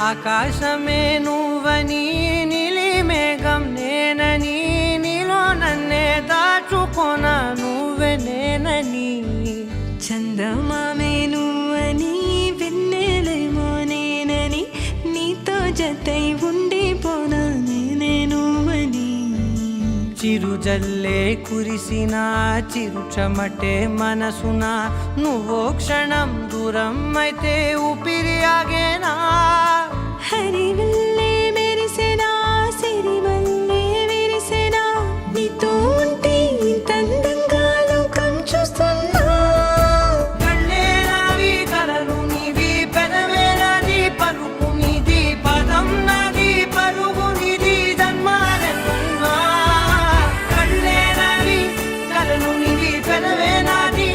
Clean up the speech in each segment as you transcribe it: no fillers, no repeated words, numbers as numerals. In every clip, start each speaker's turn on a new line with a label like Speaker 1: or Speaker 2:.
Speaker 1: ఆకాశమే నువ్వని నీలి మేఘం నేనని నీలో నన్నే దాచుకొన నువ్వే నేనని
Speaker 2: చందమామే నువ్వని వెన్నెలేమో నేనని నీతో జతై ఉండిపోనా నేనే నువ్వని
Speaker 1: చిరుజల్లే కురిసిన చిరుచమటే మనసున నువ్వో క్షణం దూరం అయితే ఊపిరి ఆగేనా
Speaker 2: హరివల్లే మెరిసెనా సిరివల్లే విరిసెనా నీతో ఉంటే ఇంత అందంగా లోకం చూస్తున్నా
Speaker 1: కళ్ళే నావి కలలు నీవి పెదవే నాది పలుకు నీది పదం నాది పరుగు నీది జన్మాలెన్నున్నా కళ్ళే నావి కలలు నీవి పెదవే నాది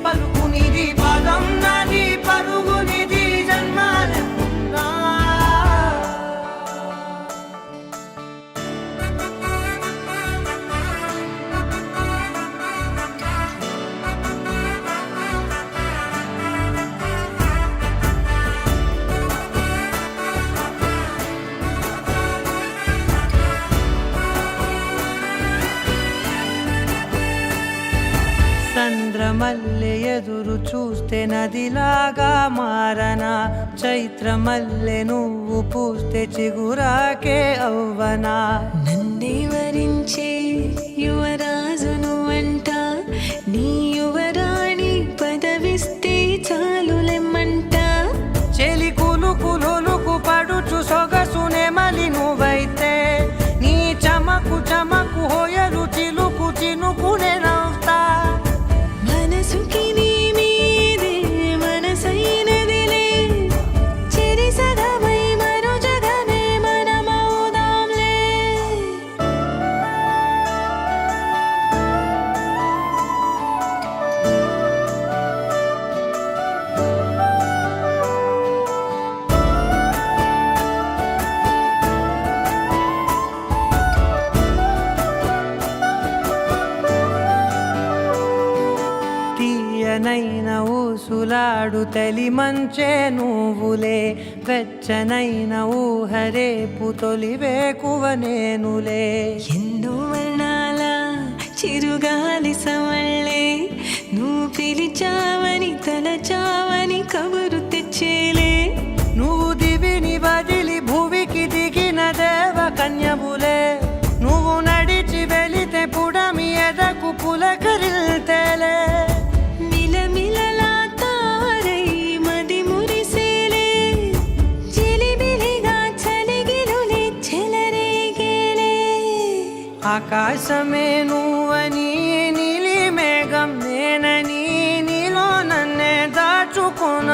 Speaker 1: పలుకు నీది పదం నాది పరుగు నీది జన్మాలెన్నున్నా చంద్రమల్లె ఎదురు చూస్తే నదిలాగా మారనా చైత్రమల్లె నువ్వు పూస్తే చిగురాకే అవ్వనా
Speaker 2: నన్నే వరించే యువరాజును అంట నీ యువరాణి పదవిస్తే చాలులెమ్మంట
Speaker 1: చెలి కులుకు పడుచు సొగసునే మలి నువ్వైతే నీ చమకు చమకు హోయలు చిలుకు చినుకునే నవ్వుతా
Speaker 2: మనసుకి నీ మీదే మనసైనదిలే చెరి సగమై మరో జగమే మనమవుదాంలే
Speaker 1: తీయనైన ఊసులాడు తలి మంచే నువ్వులే వెచ్చనైన ఊహరేపు తొలి వేకువ నేనులే
Speaker 2: ఎన్నో వర్ణాల చిరుగాలి సవళ్ళే నువ్వు పిలిచావని తలచావని కబురు తెచ్చేలే
Speaker 1: నువ్వు దివిని వదిలి భూమికి దిగిన దేవ కన్యవులే నువ్వు నడిచి వెళితే పుడమి ఎదకు పులకరిల్తేలే
Speaker 2: మిలమిలలా తారై మది మురిసేలే చిలిబిలిగా చలిగిలులే చెలరేగేలే
Speaker 1: ఆకాశమే నువ్వని నీలి మేఘం నేనని నీలో నన్నే దాచుకొన